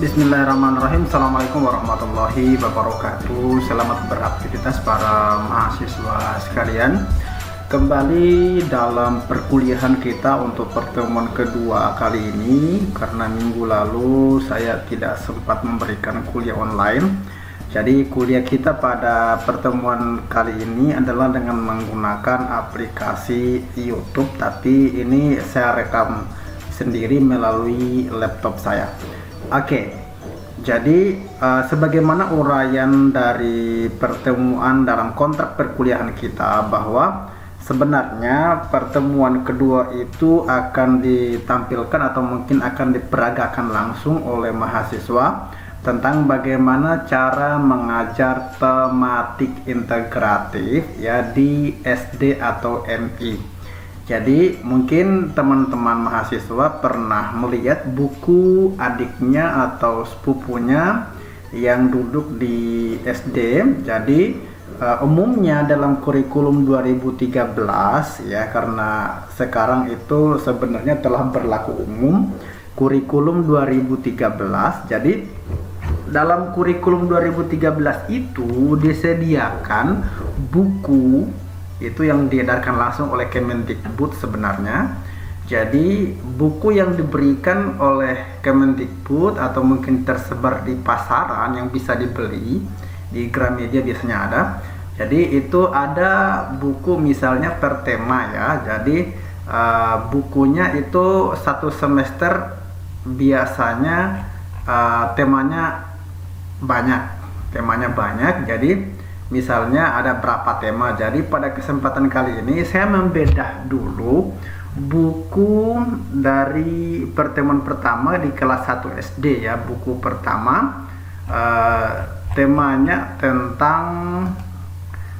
Bismillahirrahmanirrahim. Assalamualaikum warahmatullahi wabarakatuh. Selamat beraktivitas para mahasiswa sekalian. Kembali dalam perkuliahan kita untuk pertemuan kedua kali ini, karena minggu lalu saya tidak sempat memberikan kuliah online. Jadi kuliah kita pada pertemuan kali ini adalah dengan menggunakan aplikasi YouTube, tapi ini saya rekam sendiri melalui laptop saya. Oke, jadi sebagaimana uraian dari pertemuan dalam kontrak perkuliahan kita, bahwa sebenarnya pertemuan kedua itu akan ditampilkan atau mungkin akan diperagakan langsung oleh mahasiswa tentang bagaimana cara mengajar tematik integratif ya di SD atau MI. Jadi mungkin teman-teman mahasiswa pernah melihat buku adiknya atau sepupunya yang duduk di SD. Jadi umumnya dalam kurikulum 2013 ya, karena sekarang itu sebenarnya telah berlaku umum kurikulum 2013. Jadi dalam kurikulum 2013 itu disediakan buku itu yang diedarkan langsung oleh Kemendikbud sebenarnya. Jadi buku yang diberikan oleh Kemendikbud atau mungkin tersebar di pasaran yang bisa dibeli di Gramedia biasanya ada. Jadi itu ada buku misalnya per tema ya. Jadi bukunya itu satu semester biasanya temanya banyak. Jadi misalnya ada berapa tema. Jadi pada kesempatan kali ini saya membedah dulu buku dari pertemuan pertama di kelas 1 SD ya. Buku pertama temanya tentang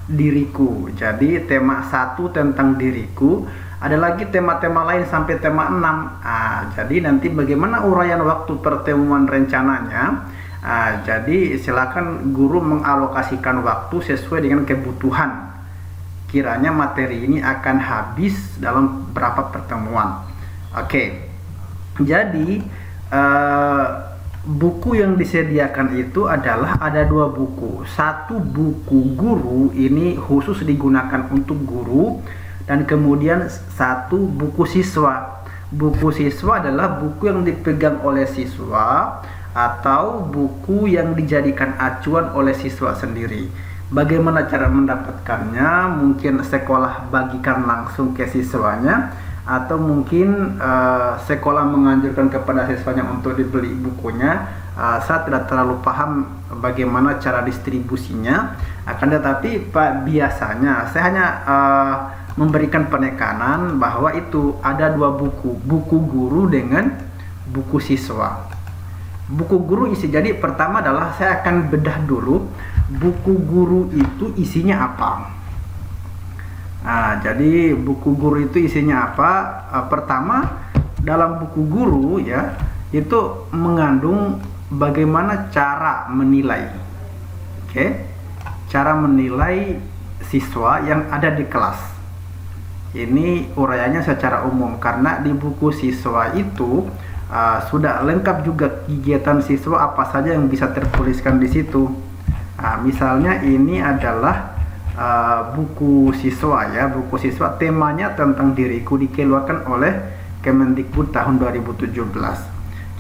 diriku. Jadi tema 1 tentang diriku. Ada lagi tema-tema lain sampai tema 6. Jadi nanti bagaimana uraian waktu pertemuan rencananya. Jadi silakan guru mengalokasikan waktu sesuai dengan kebutuhan. Kiranya materi ini akan habis dalam berapa pertemuan. Oke. Jadi buku yang disediakan itu adalah ada 2 buku. Satu buku guru, ini khusus digunakan untuk guru, dan kemudian satu buku siswa. Buku siswa adalah buku yang dipegang oleh siswa atau buku yang dijadikan acuan oleh siswa sendiri. Bagaimana cara mendapatkannya? Mungkin sekolah bagikan langsung ke siswanya, atau mungkin sekolah menganjurkan kepada siswanya untuk dibeli bukunya. Saya tidak terlalu paham bagaimana cara distribusinya. Akan tetapi biasanya saya hanya memberikan penekanan bahwa itu ada 2 buku, buku guru dengan buku siswa. Buku guru isi, jadi pertama adalah saya akan bedah dulu buku guru itu isinya apa. Jadi buku guru itu isinya apa? Pertama, dalam buku guru ya, itu mengandung bagaimana cara menilai. Oke. Cara menilai siswa yang ada di kelas. Ini uraiannya secara umum, karena di buku siswa itu sudah lengkap juga kegiatan siswa apa saja yang bisa tertuliskan di situ. Misalnya ini adalah buku siswa ya, buku siswa temanya tentang diriku, dikeluarkan oleh Kemendikbud tahun 2017.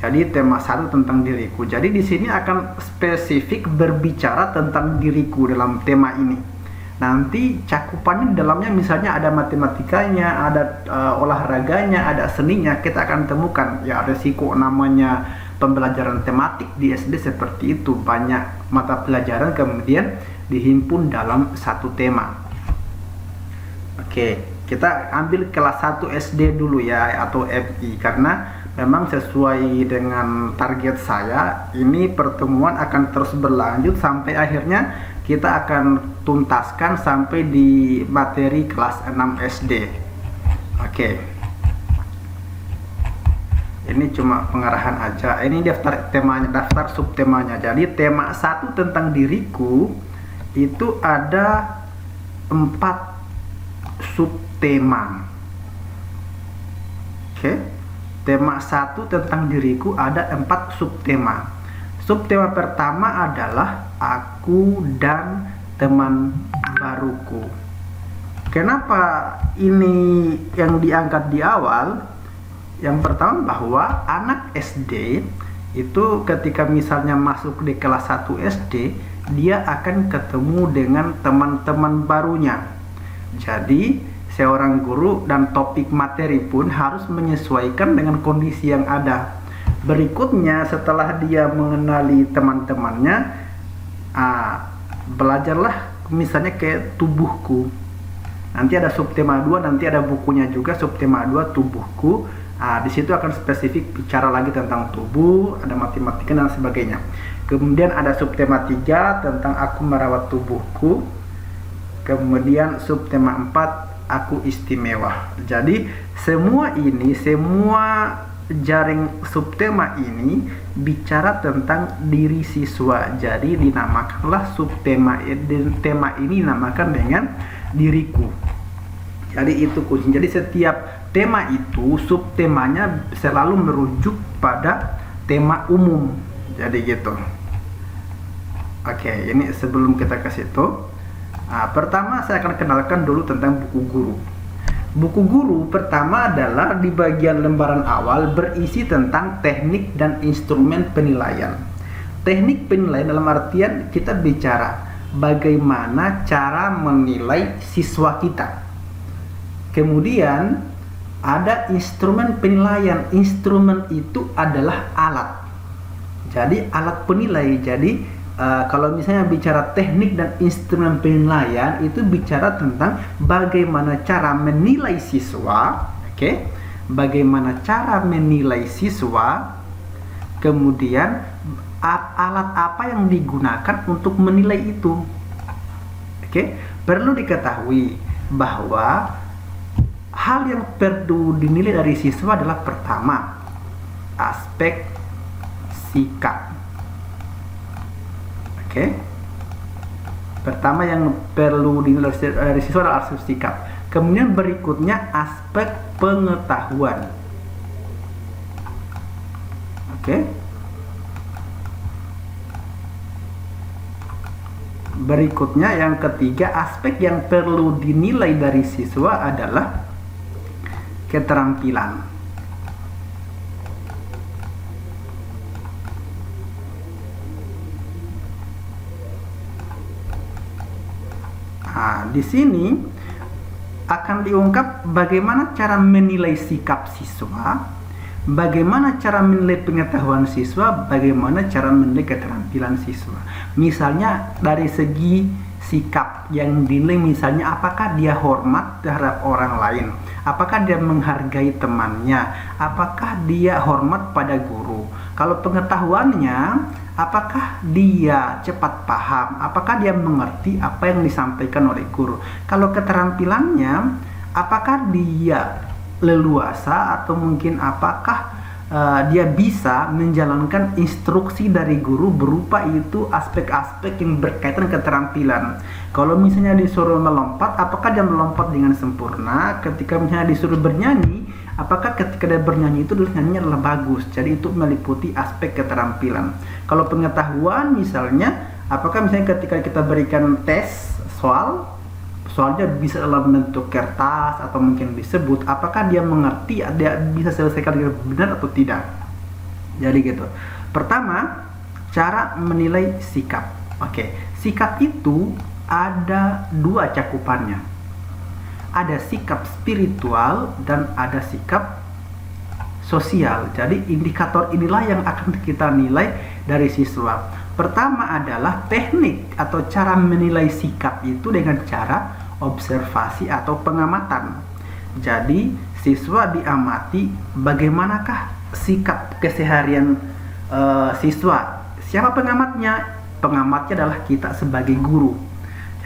Jadi tema 1 tentang diriku. Jadi di sini akan spesifik berbicara tentang diriku dalam tema ini. Nanti cakupannya di dalamnya misalnya ada matematikanya, ada olahraganya, ada seninya. Kita akan temukan ya, resiko namanya pembelajaran tematik di SD seperti itu. Banyak mata pelajaran kemudian dihimpun dalam satu tema. Oke, kita ambil kelas 1 SD dulu ya, atau FI, karena memang sesuai dengan target saya, ini pertemuan akan terus berlanjut sampai akhirnya kita akan tuntaskan sampai di materi kelas 6 SD. Oke. Ini cuma pengarahan aja. Ini daftar temanya, daftar subtemanya. Jadi tema 1 tentang diriku itu ada 4 subtema. Oke. Tema 1 tentang diriku ada 4 subtema. Subtema pertama adalah aku dan teman baruku. Kenapa ini yang diangkat di awal? Yang pertama bahwa anak SD itu ketika misalnya masuk di kelas 1 SD, dia akan ketemu dengan teman-teman barunya. Jadi seorang guru dan topik materi pun harus menyesuaikan dengan kondisi yang ada. Berikutnya setelah dia mengenali teman-temannya, belajarlah misalnya kayak tubuhku. Nanti ada subtema 2, nanti ada bukunya juga subtema 2 tubuhku. Di situ akan spesifik bicara lagi tentang tubuh, ada matematika dan sebagainya. Kemudian ada subtema 3 tentang aku merawat tubuhku. Kemudian subtema 4 aku istimewa. Jadi semua jaring subtema ini bicara tentang diri siswa. Jadi dinamakanlah tema ini dinamakan dengan diriku. Jadi itu kunci. Jadi setiap tema itu subtemanya selalu merujuk pada tema umum. Jadi gitu. Oke, ini sebelum kita ke situ, pertama saya akan kenalkan dulu tentang buku guru. Buku guru pertama adalah di bagian lembaran awal berisi tentang teknik dan instrumen penilaian. Teknik penilaian dalam artian kita bicara bagaimana cara menilai siswa kita. Kemudian ada instrumen penilaian. Instrumen itu adalah alat. Jadi alat penilai. Jadi kalau misalnya bicara teknik dan instrumen penilaian itu bicara tentang bagaimana cara menilai siswa, oke? Bagaimana cara menilai siswa, kemudian alat apa yang digunakan untuk menilai itu, oke? Perlu diketahui bahwa hal yang perlu dinilai dari siswa adalah pertama aspek sikap. Oke. Pertama yang perlu dinilai dari siswa adalah aspek sikap. Kemudian berikutnya aspek pengetahuan. Oke. Berikutnya yang ketiga, aspek yang perlu dinilai dari siswa adalah keterampilan. Di sini akan diungkap bagaimana cara menilai sikap siswa, bagaimana cara menilai pengetahuan siswa, bagaimana cara menilai keterampilan siswa. Misalnya dari segi sikap yang dinilai, misalnya apakah dia hormat terhadap orang lain, apakah dia menghargai temannya, apakah dia hormat pada guru. Kalau pengetahuannya, apakah dia cepat paham, apakah dia mengerti apa yang disampaikan oleh guru. Kalau keterampilannya, apakah dia leluasa atau mungkin apakah dia bisa menjalankan instruksi dari guru berupa itu aspek-aspek yang berkaitan keterampilan. Kalau misalnya disuruh melompat, apakah dia melompat dengan sempurna? Ketika misalnya disuruh bernyanyi, apakah ketika dia bernyanyi itu nyanyinya adalah bagus? Jadi itu meliputi aspek keterampilan. Kalau pengetahuan misalnya, apakah misalnya ketika kita berikan tes soalnya bisa dalam bentuk kertas atau mungkin disebut, apakah dia mengerti, dia bisa selesaikan dengan benar atau tidak. Jadi gitu. Pertama, cara menilai sikap. Oke, sikap itu ada dua cakupannya. Ada sikap spiritual dan ada sikap sosial. Jadi indikator inilah yang akan kita nilai dari siswa. Pertama adalah teknik atau cara menilai sikap itu dengan cara observasi atau pengamatan. Jadi siswa diamati bagaimanakah sikap keseharian siswa. Siapa pengamatnya? Pengamatnya adalah kita sebagai guru.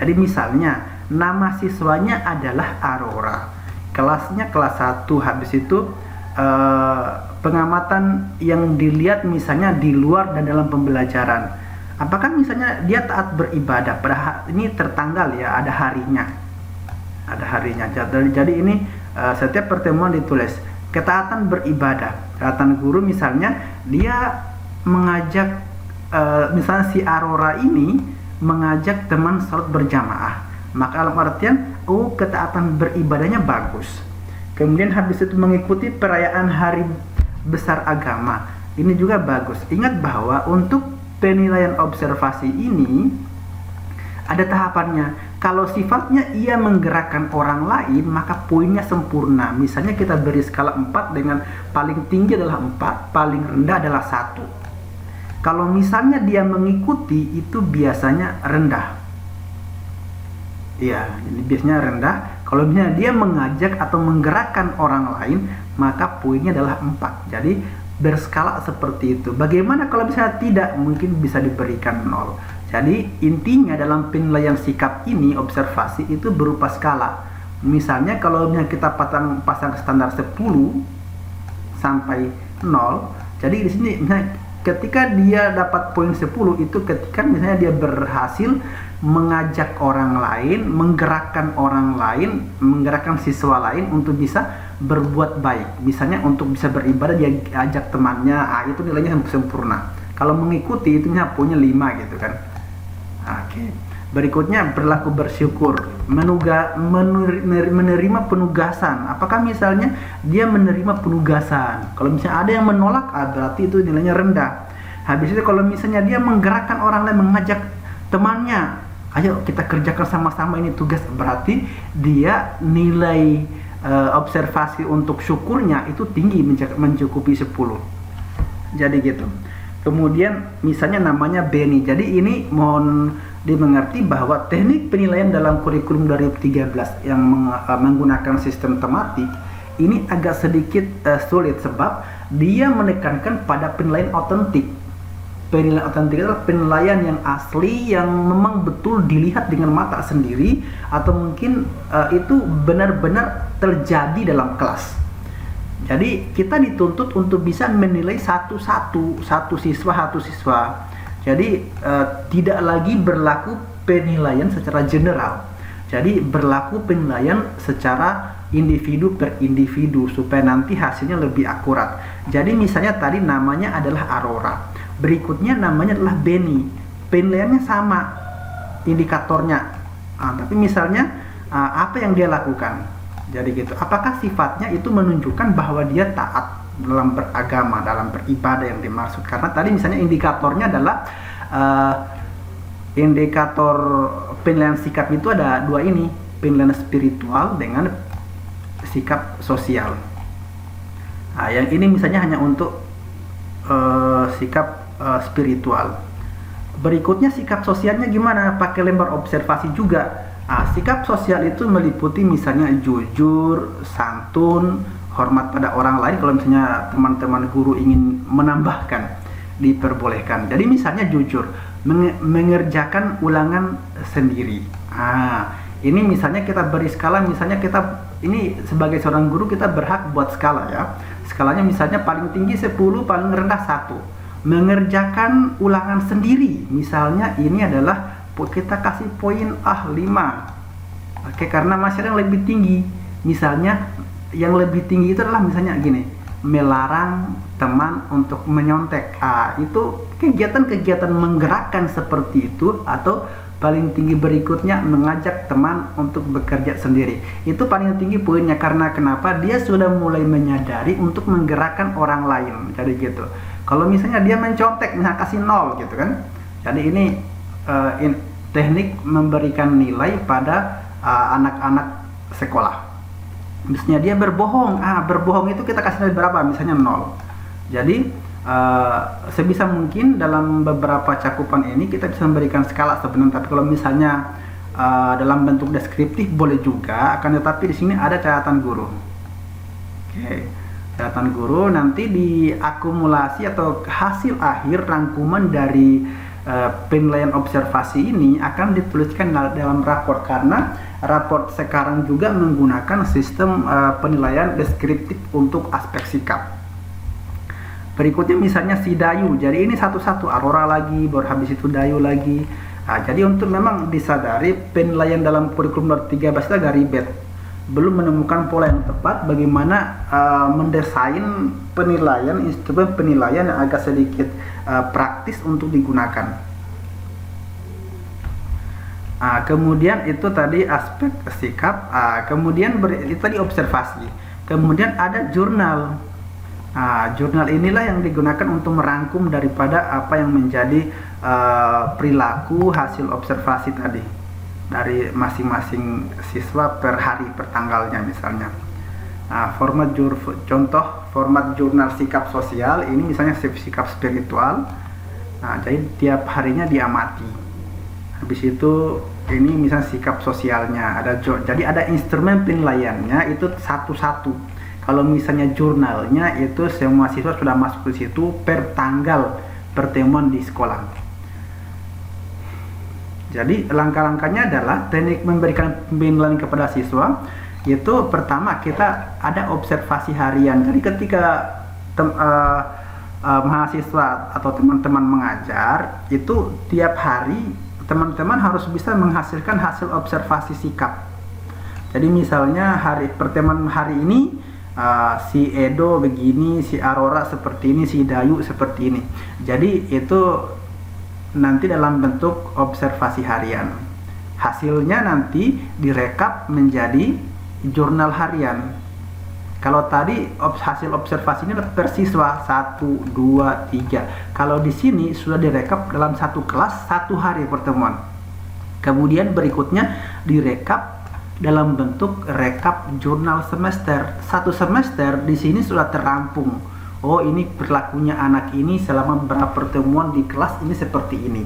Jadi misalnya nama siswanya adalah Aurora, kelasnya kelas 1, habis itu pengamatan yang dilihat misalnya di luar dan dalam pembelajaran. Apakah misalnya dia taat beribadah? Ini tertanggal ya, ada harinya. Jadi ini setiap pertemuan ditulis ketaatan beribadah. Ketaatan guru misalnya dia mengajak misalnya si Aurora ini mengajak teman salat berjamaah, maka dalam artian ketaatan beribadahnya bagus. Kemudian habis itu mengikuti perayaan hari besar agama, ini juga bagus. Ingat bahwa untuk penilaian observasi ini ada tahapannya. Kalau sifatnya ia menggerakkan orang lain, maka poinnya sempurna. Misalnya kita beri skala 4 dengan paling tinggi adalah 4, paling rendah adalah 1. Kalau misalnya dia mengikuti, itu biasanya rendah. Iya, ini biasanya rendah. Kalau misalnya dia mengajak atau menggerakkan orang lain, maka poinnya adalah 4. Jadi berskala seperti itu. Bagaimana kalau misalnya tidak? Mungkin bisa diberikan 0. Jadi intinya dalam penilaian sikap ini, observasi itu berupa skala. Misalnya kalau misalnya kita pasang standar 10 sampai 0. Jadi di sini misalnya ketika dia dapat poin 10 itu ketika misalnya dia berhasil mengajak orang lain, menggerakkan orang lain, menggerakkan siswa lain untuk bisa berbuat baik. Misalnya untuk bisa beribadah dia ajak temannya, itu nilainya sempurna. Kalau mengikuti itu misalnya poinnya 5 gitu kan. Oke. Berikutnya berlaku bersyukur, menerima penugasan. Apakah misalnya dia menerima penugasan? Kalau misalnya ada yang menolak, berarti itu nilainya rendah. Habis itu kalau misalnya dia menggerakkan orang lain, mengajak temannya, ayo kita kerjakan sama-sama ini tugas, berarti dia nilai observasi untuk syukurnya itu tinggi, mencukupi 10. Jadi gitu. Kemudian misalnya namanya Benny. Jadi ini mohon dimengerti bahwa teknik penilaian dalam kurikulum 2013 yang menggunakan sistem tematik ini agak sedikit sulit, sebab dia menekankan pada penilaian otentik. Penilaian otentik adalah penilaian yang asli, yang memang betul dilihat dengan mata sendiri, atau mungkin itu benar-benar terjadi dalam kelas. Jadi kita dituntut untuk bisa menilai satu siswa. Jadi tidak lagi berlaku penilaian secara general. Jadi berlaku penilaian secara individu per individu supaya nanti hasilnya lebih akurat. Jadi misalnya tadi namanya adalah Aurora, berikutnya namanya adalah Benny. Penilaiannya sama indikatornya. Tapi misalnya apa yang dia lakukan? Jadi gitu. Apakah sifatnya itu menunjukkan bahwa dia taat dalam beragama, dalam beribadah yang dimaksud? Karena tadi misalnya indikatornya adalah indikator penilaian sikap itu ada dua ini, penilaian spiritual dengan sikap sosial. Yang ini misalnya hanya untuk sikap spiritual. Berikutnya sikap sosialnya gimana? Pakai lembar observasi juga. Sikap sosial itu meliputi misalnya jujur, santun, hormat pada orang lain. Kalau misalnya teman-teman guru ingin menambahkan, diperbolehkan. Jadi misalnya jujur, mengerjakan ulangan sendiri. Ini misalnya kita beri skala, misalnya kita ini sebagai seorang guru kita berhak buat skala ya. Skalanya misalnya paling tinggi 10, paling rendah 1. Mengerjakan ulangan sendiri, misalnya ini adalah kita kasih poin 5. Oke, karena masih ada yang lebih tinggi. Misalnya yang lebih tinggi itu adalah misalnya gini, melarang teman untuk menyontek. Itu kegiatan-kegiatan menggerakkan seperti itu. Atau paling tinggi berikutnya mengajak teman untuk bekerja sendiri. Itu paling tinggi poinnya. Karena kenapa? Dia sudah mulai menyadari untuk menggerakkan orang lain. Jadi gitu. Kalau misalnya dia mencontek, misalnya kasih 0 gitu kan. Jadi ini teknik memberikan nilai pada anak-anak sekolah. Misalnya dia berbohong, berbohong itu kita kasih nilai berapa? Misalnya 0. Jadi sebisa mungkin dalam beberapa cakupan ini kita bisa memberikan skala sebenarnya. Tapi kalau misalnya dalam bentuk deskriptif boleh juga, akan tetapi di sini ada catatan guru. Oke, catatan guru nanti diakumulasi atau hasil akhir rangkuman dari penilaian observasi ini akan dituliskan dalam raport, karena raport sekarang juga menggunakan sistem penilaian deskriptif untuk aspek sikap. Berikutnya misalnya si Dayu. Jadi ini satu-satu, Aurora lagi, baru habis itu Dayu lagi. Jadi untuk memang disadari penilaian dalam kurikulum 13 itu agak ribet. belum menemukan pola yang tepat bagaimana mendesain penilaian, instrumen penilaian yang agak sedikit praktis untuk digunakan. Kemudian itu tadi aspek sikap, kemudian itu tadi observasi, kemudian ada jurnal. Jurnal inilah yang digunakan untuk merangkum daripada apa yang menjadi perilaku hasil observasi tadi dari masing-masing siswa per hari, per tanggalnya misalnya. Contoh format jurnal sikap sosial ini misalnya sikap spiritual. Jadi tiap harinya diamati. Habis itu ini misalnya sikap sosialnya ada, jadi ada instrumen penilaiannya itu satu-satu. Kalau misalnya jurnalnya itu semua siswa sudah masuk ke situ per tanggal pertemuan di sekolah. Jadi langkah-langkahnya adalah teknik memberikan penilaian kepada siswa. Itu pertama kita ada observasi harian. Jadi ketika mahasiswa atau teman-teman mengajar, itu tiap hari teman-teman harus bisa menghasilkan hasil observasi sikap. Jadi misalnya pertemuan hari ini si Edo begini, si Aurora seperti ini, si Dayu seperti ini. Jadi itu nanti dalam bentuk observasi harian. Hasilnya nanti direkap menjadi jurnal harian. Kalau tadi hasil observasinya per siswa 1, 2, 3. Kalau di sini sudah direkap dalam satu kelas 1 hari pertemuan. Kemudian berikutnya direkap dalam bentuk rekap jurnal semester. 1 semester di sini sudah terampung. Oh, ini perilakunya anak ini selama beberapa pertemuan di kelas ini seperti ini.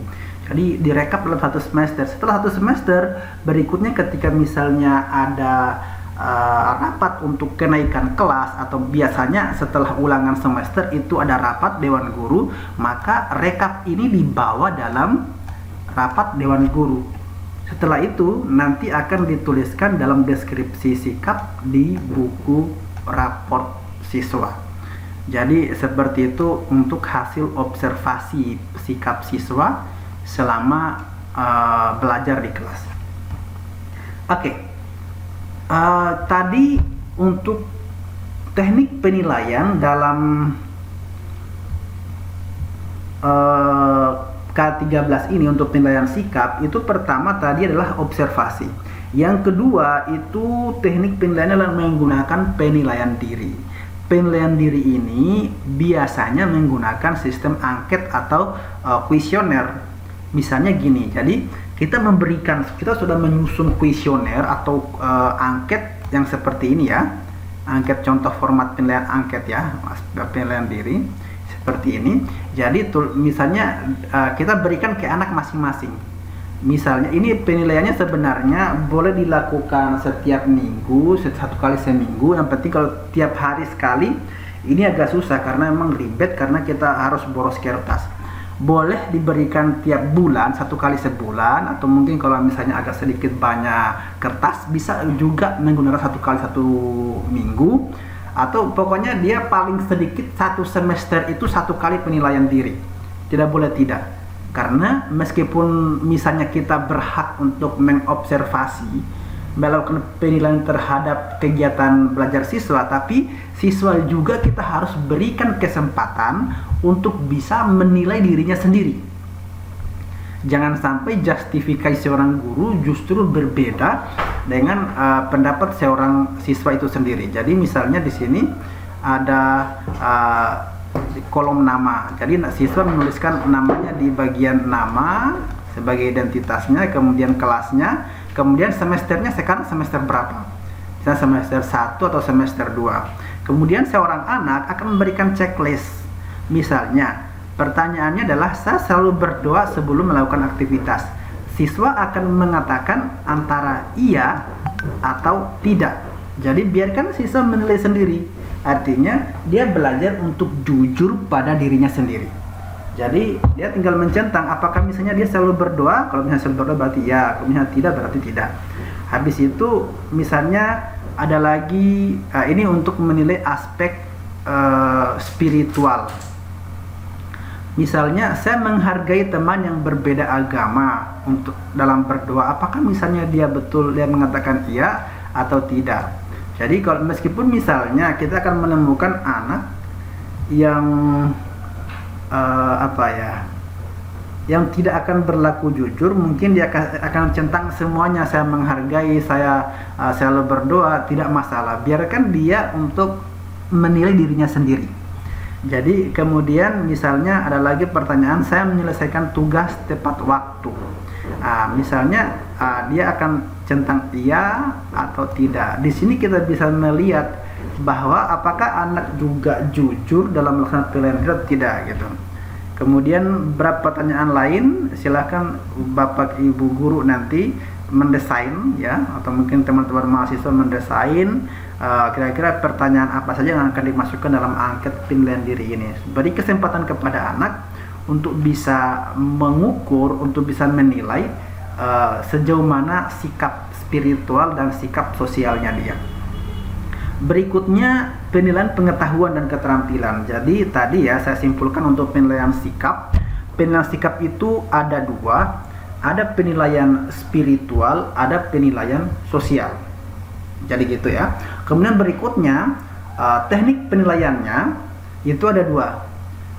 Jadi direkap dalam 1 semester. Setelah 1 semester berikutnya ketika misalnya ada rapat untuk kenaikan kelas, atau biasanya setelah ulangan semester itu ada rapat dewan guru, maka rekap ini dibawa dalam rapat dewan guru. Setelah itu nanti akan dituliskan dalam deskripsi sikap di buku raport siswa. Jadi seperti itu untuk hasil observasi sikap siswa selama belajar di kelas. Oke. Tadi untuk teknik penilaian dalam K13 ini untuk penilaian sikap, itu pertama tadi adalah observasi. Yang kedua itu teknik penilaian adalah menggunakan penilaian diri. Penilaian diri ini biasanya menggunakan sistem angket atau kuesioner. Misalnya gini, jadi kita sudah menyusun kuesioner atau angket yang seperti ini ya. Angket contoh format penilaian angket ya, penilaian diri seperti ini. Jadi misalnya kita berikan ke anak masing-masing. Misalnya ini penilaiannya sebenarnya boleh dilakukan setiap minggu, 1 kali seminggu. Yang penting kalau tiap hari sekali ini agak susah karena memang ribet, karena kita harus boros kertas. Boleh diberikan tiap bulan, 1 kali sebulan, atau mungkin kalau misalnya agak sedikit banyak kertas bisa juga menggunakan 1 kali 1 minggu, atau pokoknya dia paling sedikit 1 semester itu 1 kali penilaian diri. Tidak boleh tidak. Karena meskipun misalnya kita berhak untuk mengobservasi, melakukan penilaian terhadap kegiatan belajar siswa, tapi siswa juga kita harus berikan kesempatan untuk bisa menilai dirinya sendiri. Jangan sampai justifikasi seorang guru justru berbeda dengan pendapat seorang siswa itu sendiri. Jadi misalnya di sini ada di kolom nama. Jadi siswa menuliskan namanya di bagian nama sebagai identitasnya, kemudian kelasnya, kemudian semesternya sekarang semester berapa. Misalnya semester 1 atau semester 2. Kemudian seorang anak akan memberikan checklist. Misalnya, pertanyaannya adalah saya selalu berdoa sebelum melakukan aktivitas. Siswa akan mengatakan antara iya atau tidak. Jadi biarkan siswa menilai sendiri. Artinya dia belajar untuk jujur pada dirinya sendiri. Jadi dia tinggal mencentang apakah misalnya dia selalu berdoa. Kalau misalnya selalu berdoa berarti ya, kalau misalnya tidak berarti tidak. Habis itu misalnya ada lagi ini untuk menilai aspek spiritual. Misalnya saya menghargai teman yang berbeda agama untuk dalam berdoa. Apakah misalnya dia betul dia mengatakan iya atau tidak. Jadi kalau meskipun misalnya kita akan menemukan anak yang yang tidak akan berlaku jujur, mungkin dia akan centang semuanya, saya menghargai, saya selalu berdoa, tidak masalah, biarkan dia untuk menilai dirinya sendiri. Jadi kemudian misalnya ada lagi pertanyaan, saya menyelesaikan tugas tepat waktu. Misalnya dia akan centang iya atau tidak. Di sini kita bisa melihat bahwa apakah anak juga jujur dalam melaksanakan pilihan atau tidak gitu. Kemudian beberapa pertanyaan lain, silakan Bapak Ibu guru nanti mendesain ya, atau mungkin teman-teman mahasiswa mendesain kira-kira pertanyaan apa saja yang akan dimasukkan dalam angket penilaian diri ini. Beri kesempatan kepada anak untuk bisa mengukur, untuk bisa menilai sejauh mana sikap spiritual dan sikap sosialnya dia. Berikutnya penilaian pengetahuan dan keterampilan. Jadi tadi ya saya simpulkan untuk penilaian sikap. Penilaian sikap itu ada dua, ada penilaian spiritual, ada penilaian sosial. Jadi gitu ya. Kemudian berikutnya teknik penilaiannya itu ada dua.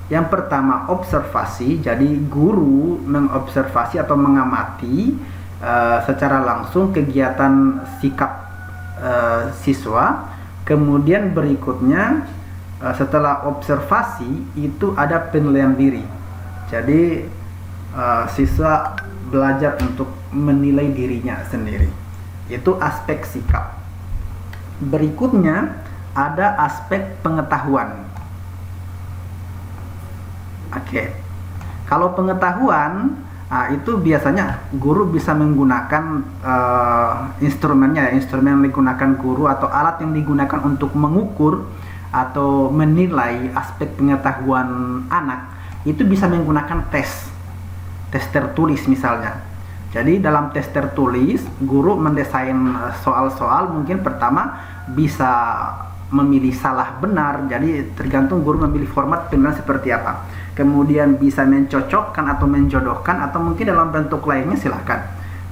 Yang pertama observasi, jadi guru mengobservasi atau mengamati secara langsung kegiatan sikap siswa. Kemudian berikutnya setelah observasi itu ada penilaian diri. Jadi siswa belajar untuk menilai dirinya sendiri. Itu aspek sikap. Berikutnya ada aspek pengetahuan. Oke. Kalau pengetahuan itu biasanya guru bisa menggunakan instrumennya, instrumen yang digunakan guru atau alat yang digunakan untuk mengukur atau menilai aspek pengetahuan anak itu bisa menggunakan tes tertulis misalnya. Jadi dalam tes tertulis guru mendesain soal-soal, mungkin pertama bisa memilih salah benar, jadi tergantung guru memilih format penilaian seperti apa. Kemudian bisa mencocokkan atau menjodohkan atau mungkin dalam bentuk lainnya, silahkan.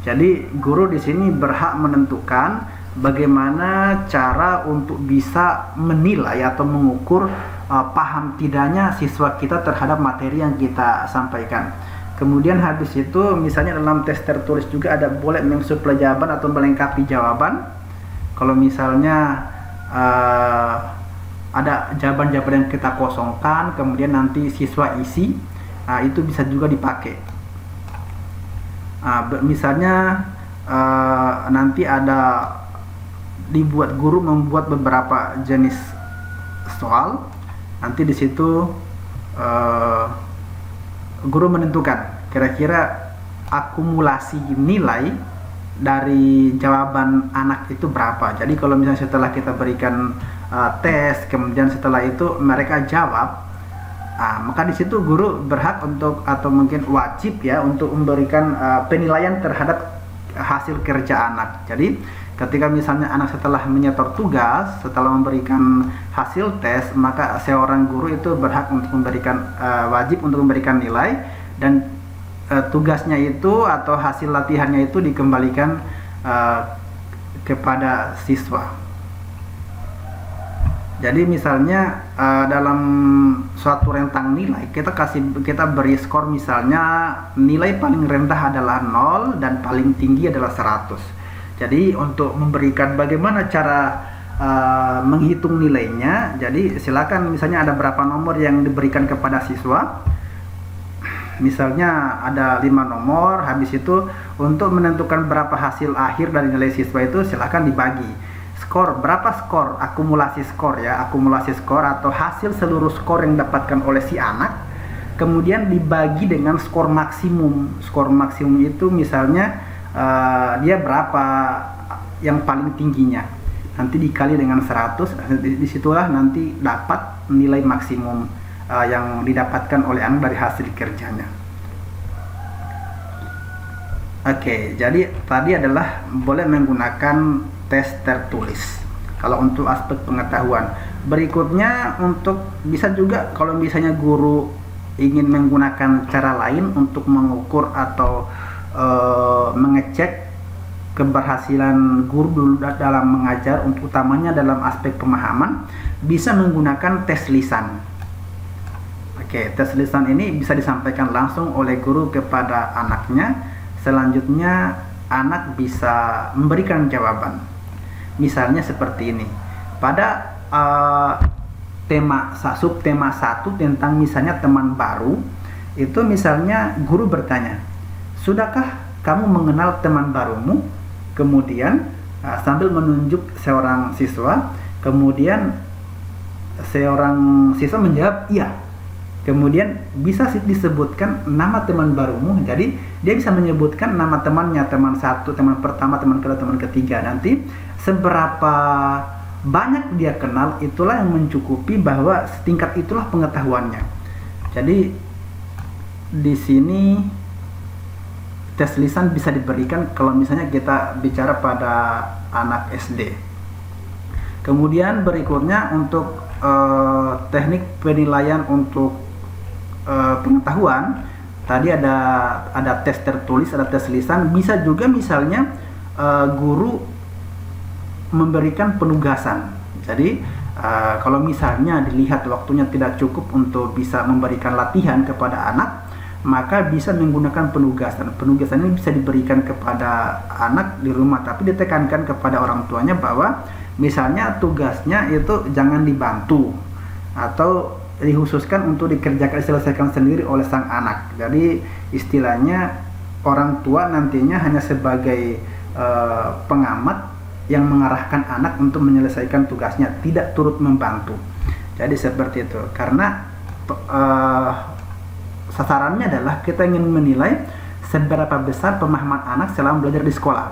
Jadi guru di sini berhak menentukan bagaimana cara untuk bisa menilai atau mengukur paham tidaknya siswa kita terhadap materi yang kita sampaikan. Kemudian habis itu misalnya dalam tes tertulis juga ada boleh mensuplai jawaban atau melengkapi jawaban. Kalau misalnya ada jawaban-jawaban yang kita kosongkan, kemudian nanti siswa isi, itu bisa juga dipakai. Misalnya nanti ada dibuat guru membuat beberapa jenis soal, nanti di situ guru menentukan kira-kira akumulasi nilai dari jawaban anak itu berapa. Jadi kalau misalnya setelah kita berikan tes, kemudian setelah itu mereka jawab, maka di situ guru berhak untuk atau mungkin wajib ya untuk memberikan penilaian terhadap hasil kerja anak. Jadi ketika misalnya anak setelah menyetor tugas, setelah memberikan hasil tes, maka seorang guru itu berhak untuk memberikan wajib untuk memberikan nilai, dan tugasnya itu atau hasil latihannya itu dikembalikan kepada siswa. Jadi misalnya dalam suatu rentang nilai kita beri skor, misalnya nilai paling rendah adalah 0 dan paling tinggi adalah 100. Jadi untuk memberikan bagaimana cara menghitung nilainya, jadi silakan misalnya ada berapa nomor yang diberikan kepada siswa. Misalnya ada 5 nomor, habis itu untuk menentukan berapa hasil akhir dari nilai siswa itu silakan dibagi. Skor, berapa skor, akumulasi skor ya, akumulasi skor atau hasil seluruh skor yang didapatkan oleh si anak, kemudian dibagi dengan skor maksimum. Skor maksimum itu misalnya dia berapa yang paling tingginya, nanti dikali dengan 100, disitulah nanti dapat nilai maksimum yang didapatkan oleh anak dari hasil kerjanya. Oke, jadi tadi adalah boleh menggunakan tes tertulis kalau untuk aspek pengetahuan. Berikutnya untuk bisa juga kalau misalnya guru ingin menggunakan cara lain untuk mengukur atau mengecek keberhasilan guru dulu dalam mengajar, untuk utamanya dalam aspek pemahaman, bisa menggunakan tes lisan. Oke, tes lisan ini bisa disampaikan langsung oleh guru kepada anaknya. Selanjutnya anak bisa memberikan jawaban. Misalnya seperti ini. Pada subtema 1 tentang misalnya teman baru, itu misalnya guru bertanya, "Sudahkah kamu mengenal teman barumu?" Kemudian sambil menunjuk seorang siswa, kemudian seorang siswa menjawab iya. Kemudian bisa disebutkan nama teman barumu. Jadi dia bisa menyebutkan nama temannya, teman 1, teman pertama, teman kedua, teman ketiga. Nanti seberapa banyak dia kenal, itulah yang mencukupi bahwa setingkat itulah pengetahuannya. Jadi di sini tes lisan bisa diberikan kalau misalnya kita bicara pada anak SD. Kemudian berikutnya untuk teknik penilaian untuk pengetahuan, tadi ada tes tertulis, ada tes lisan. Bisa juga misalnya guru memberikan penugasan. Jadi kalau misalnya dilihat waktunya tidak cukup untuk bisa memberikan latihan kepada anak, maka bisa menggunakan penugasan. Penugasan ini bisa diberikan kepada anak di rumah, tapi ditekankan kepada orang tuanya bahwa misalnya tugasnya itu jangan dibantu atau dikhususkan untuk diselesaikan sendiri oleh sang anak. Jadi istilahnya orang tua nantinya hanya sebagai pengamat yang mengarahkan anak untuk menyelesaikan tugasnya, tidak turut membantu. Jadi seperti itu. Karena sasarannya adalah kita ingin menilai seberapa besar pemahaman anak selama belajar di sekolah,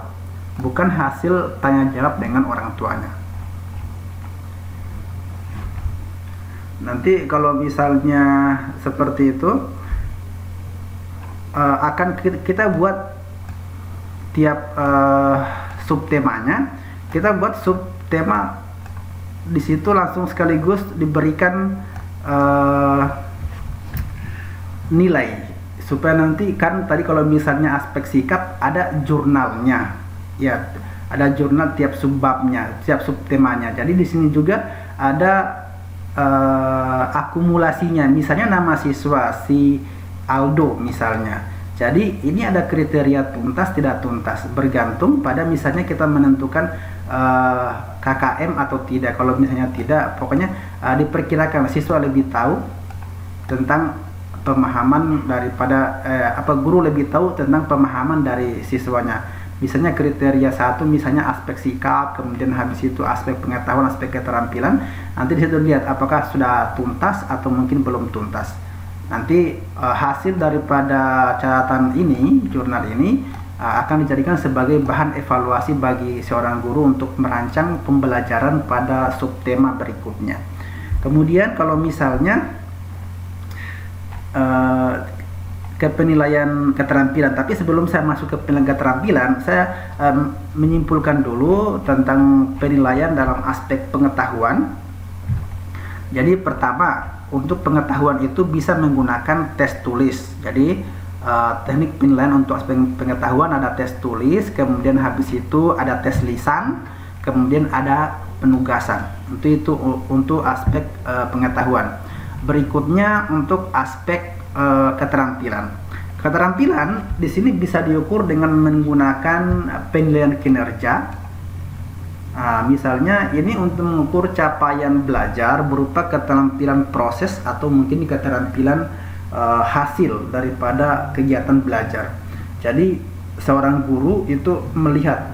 bukan hasil tanya jawab dengan orang tuanya. Nanti kalau misalnya seperti itu, akan kita buat tiap subtemanya, kita buat subtema di situ langsung sekaligus diberikan nilai, supaya nanti kan tadi kalau misalnya aspek sikap ada jurnalnya, ya ada jurnal tiap subbabnya, tiap subtemanya. Jadi di sini juga ada akumulasinya. Misalnya nama siswa si Aldo misalnya. Jadi ini ada kriteria tuntas tidak tuntas, bergantung pada misalnya kita menentukan KKM atau tidak. Kalau misalnya tidak, pokoknya diperkirakan siswa lebih tahu tentang pemahaman daripada guru lebih tahu tentang pemahaman dari siswanya. Misalnya kriteria 1 misalnya aspek sikap, kemudian habis itu aspek pengetahuan, aspek keterampilan. Nanti di situ lihat apakah sudah tuntas atau mungkin belum tuntas. Nanti hasil daripada catatan ini, jurnal ini akan dijadikan sebagai bahan evaluasi bagi seorang guru untuk merancang pembelajaran pada subtema berikutnya. Kemudian kalau misalnya ke penilaian keterampilan, tapi sebelum saya masuk ke penilaian keterampilan, saya menyimpulkan dulu tentang penilaian dalam aspek pengetahuan. Jadi pertama, untuk pengetahuan itu bisa menggunakan tes tulis. Jadi teknik penilaian untuk aspek pengetahuan ada tes tulis, kemudian habis itu ada tes lisan, kemudian ada penugasan. Itu untuk aspek pengetahuan. Berikutnya untuk aspek keterampilan. Keterampilan di sini bisa diukur dengan menggunakan penilaian kinerja. Misalnya ini untuk mengukur capaian belajar berupa keterampilan proses atau mungkin keterampilan hasil daripada kegiatan belajar. Jadi seorang guru itu melihat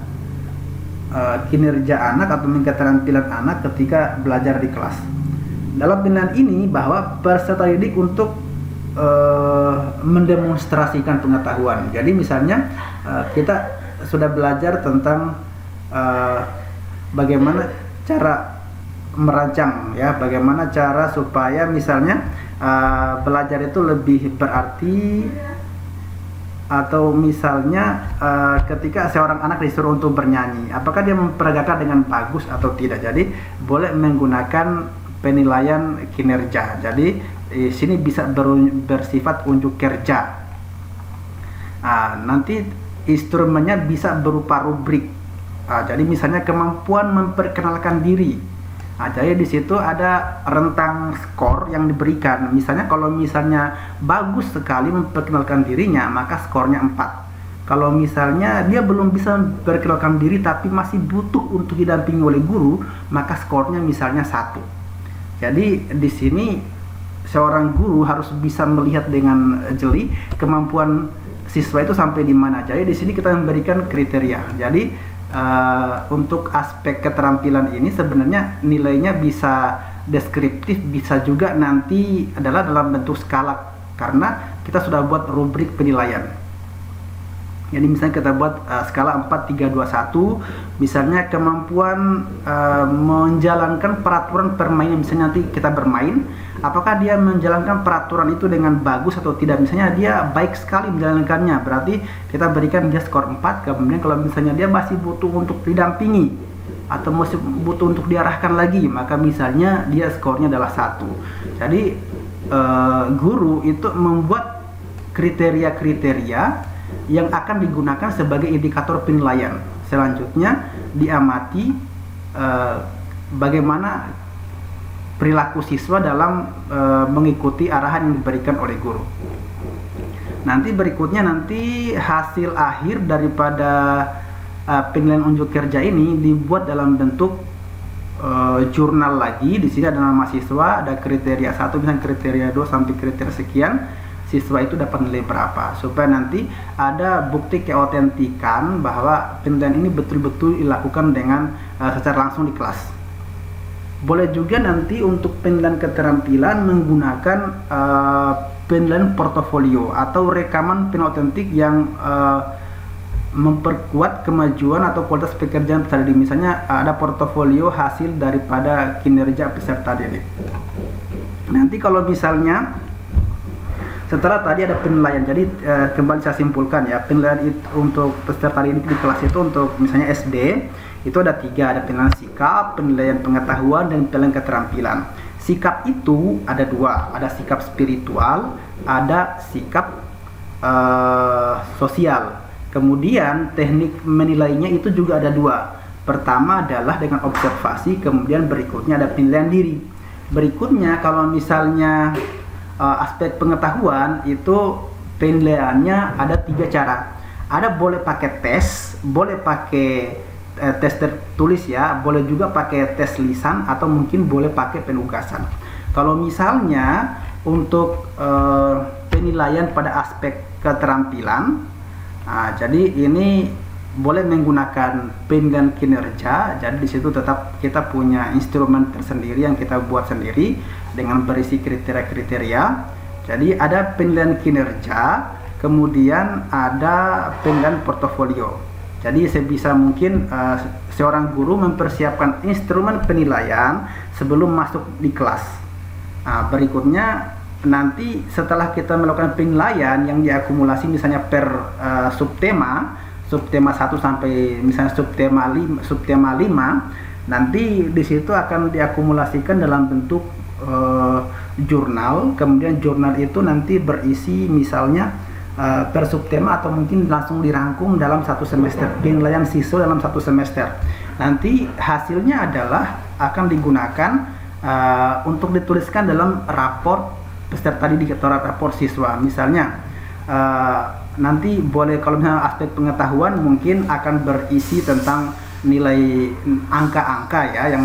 kinerja anak atau keterampilan anak ketika belajar di kelas. Dalam penilaian ini bahwa peserta didik untuk mendemonstrasikan pengetahuan. Jadi misalnya kita sudah belajar tentang bagaimana cara merancang, ya, bagaimana cara supaya misalnya belajar itu lebih berarti, atau misalnya ketika seorang anak disuruh untuk bernyanyi, apakah dia memperagakan dengan bagus atau tidak. Jadi boleh menggunakan penilaian kinerja. Jadi di sini bisa bersifat unjuk kerja. Nanti instrumennya bisa berupa rubrik. Jadi misalnya kemampuan memperkenalkan diri. Jadi di situ ada rentang skor yang diberikan. Misalnya kalau misalnya bagus sekali memperkenalkan dirinya, maka skornya 4. Kalau misalnya dia belum bisa memperkenalkan diri tapi masih butuh untuk didampingi oleh guru, maka skornya misalnya 1. Jadi di sini seorang guru harus bisa melihat dengan jeli kemampuan siswa itu sampai di mana. Jadi di sini kita memberikan kriteria. Jadi untuk aspek keterampilan ini sebenarnya nilainya bisa deskriptif, bisa juga nanti adalah dalam bentuk skala karena kita sudah buat rubrik penilaian. Jadi misalnya kita buat skala 4, 3, 2, 1. Misalnya kemampuan menjalankan peraturan permainan. Misalnya nanti kita bermain, apakah dia menjalankan peraturan itu dengan bagus atau tidak. Misalnya dia baik sekali menjalankannya, berarti kita berikan dia skor 4. Kemudian kalau misalnya dia masih butuh untuk didampingi atau masih butuh untuk diarahkan lagi, maka misalnya dia skornya adalah 1. Jadi guru itu membuat kriteria-kriteria yang akan digunakan sebagai indikator penilaian. Selanjutnya diamati bagaimana perilaku siswa dalam mengikuti arahan yang diberikan oleh guru. Nanti berikutnya hasil akhir daripada penilaian unjuk kerja ini dibuat dalam bentuk jurnal lagi. Di sini ada nama siswa, ada kriteria 1, misalnya kriteria 2 sampai kriteria sekian. Siswa itu dapat nilai berapa, supaya nanti ada bukti keautentikan bahwa penilaian ini betul-betul dilakukan dengan secara langsung di kelas. Boleh juga nanti untuk penilaian keterampilan menggunakan penilaian portofolio atau rekaman penautentik yang memperkuat kemajuan atau kualitas pekerjaan peserta didik. Misalnya ada portofolio hasil daripada kinerja peserta didik. Nanti kalau misalnya setelah tadi ada penilaian, jadi kembali saya simpulkan ya, penilaian itu untuk peserta didik di kelas itu untuk misalnya SD itu ada 3, ada penilaian sikap, penilaian pengetahuan, dan penilaian keterampilan. Sikap itu ada 2, ada sikap spiritual, ada sikap sosial. Kemudian teknik menilainya itu juga ada 2. Pertama adalah dengan observasi, kemudian berikutnya ada penilaian diri. Berikutnya kalau misalnya aspek pengetahuan itu penilaiannya ada 3 cara. Ada boleh pakai tes, boleh pakai tes tertulis ya, boleh juga pakai tes lisan, atau mungkin boleh pakai penugasan. Kalau misalnya untuk penilaian pada aspek keterampilan, jadi ini boleh menggunakan penilaian kinerja. Jadi di situ tetap kita punya instrumen tersendiri yang kita buat sendiri dengan berisi kriteria-kriteria. Jadi ada penilaian kinerja, kemudian ada penilaian portofolio. Jadi sebisa mungkin seorang guru mempersiapkan instrumen penilaian sebelum masuk di kelas. Berikutnya nanti setelah kita melakukan penilaian yang diakumulasi misalnya per subtema 1 sampai misalnya subtema 5, nanti di situ akan diakumulasikan dalam bentuk jurnal. Kemudian jurnal itu nanti berisi misalnya per subtema atau mungkin langsung dirangkum dalam 1 semester, penilaian siswa dalam 1 semester. Nanti hasilnya adalah akan digunakan untuk dituliskan dalam raport peserta didik atau raport siswa. Misalnya nanti boleh kalau misalnya aspek pengetahuan mungkin akan berisi tentang nilai angka-angka ya yang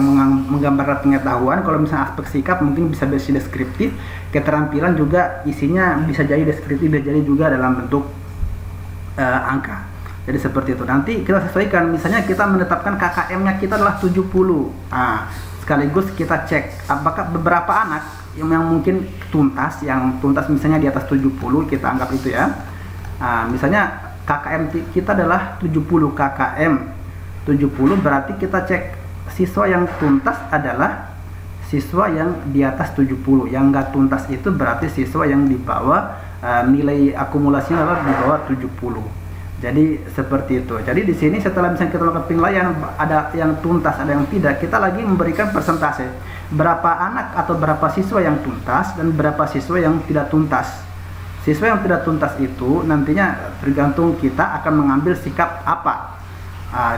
menggambarkan pengetahuan. Kalau misalnya aspek sikap mungkin bisa berisi deskriptif. Keterampilan juga isinya bisa jadi deskriptif, bisa jadi juga dalam bentuk angka. Jadi seperti itu. Nanti kita sesuaikan, misalnya kita menetapkan KKM-nya kita adalah 70. Sekaligus kita cek apakah beberapa anak yang mungkin tuntas, misalnya di atas 70, kita anggap itu ya. Misalnya KKM kita adalah 70 KKM 70, berarti kita cek siswa yang tuntas adalah siswa yang di atas 70. Yang enggak tuntas itu berarti siswa yang di bawah, nilai akumulasinya adalah di bawah 70. Jadi seperti itu. Jadi di sini setelah misalnya kita lakukan penilaian, ada yang tuntas, ada yang tidak, kita lagi memberikan persentase. Berapa anak atau berapa siswa yang tuntas dan berapa siswa yang tidak tuntas. Siswa yang tidak tuntas itu nantinya tergantung kita akan mengambil sikap apa,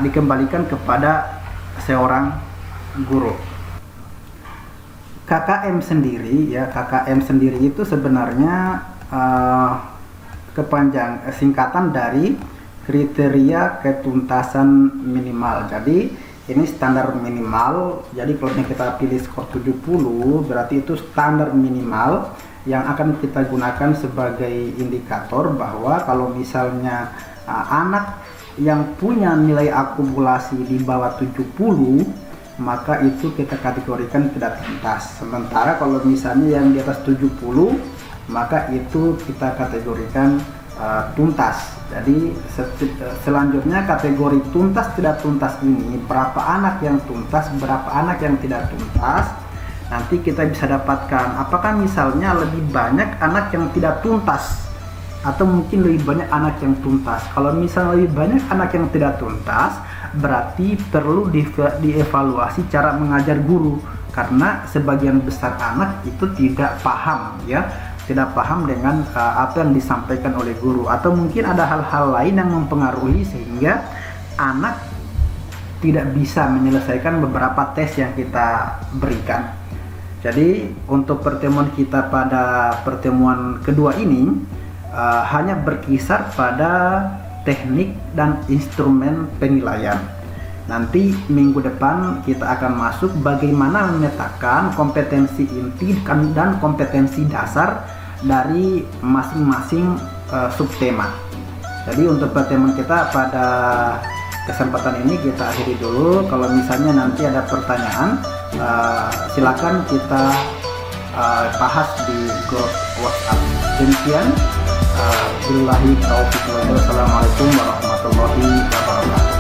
dikembalikan kepada seorang guru. KKM sendiri ya, KKM sendiri itu sebenarnya singkatan dari kriteria ketuntasan minimal. Jadi ini standar minimal. Jadi kalau kita pilih skor 70, berarti itu standar minimal yang akan kita gunakan sebagai indikator bahwa kalau misalnya anak yang punya nilai akumulasi di bawah 70, maka itu kita kategorikan tidak tuntas. Sementara kalau misalnya yang di atas 70, maka itu kita kategorikan tuntas. Jadi selanjutnya kategori tuntas tidak tuntas ini, berapa anak yang tuntas, berapa anak yang tidak tuntas, nanti kita bisa dapatkan apakah misalnya lebih banyak anak yang tidak tuntas atau mungkin lebih banyak anak yang tuntas. Kalau misalnya lebih banyak anak yang tidak tuntas, berarti perlu dievaluasi cara mengajar guru, karena sebagian besar anak itu tidak paham ya, tidak paham dengan apa yang disampaikan oleh guru, atau mungkin ada hal-hal lain yang mempengaruhi sehingga anak tidak bisa menyelesaikan beberapa tes yang kita berikan. Jadi untuk pertemuan kita pada pertemuan kedua ini hanya berkisar pada teknik dan instrumen penilaian. Nanti minggu depan kita akan masuk bagaimana memetakan kompetensi inti dan kompetensi dasar dari masing-masing subtema. Jadi untuk pertemuan kita pada kesempatan ini kita akhiri dulu. Kalau misalnya nanti ada pertanyaan, silakan kita bahas di grup WhatsApp. Demikian, billahi taufiq wal hidayah. Assalamualaikum warahmatullahi wabarakatuh.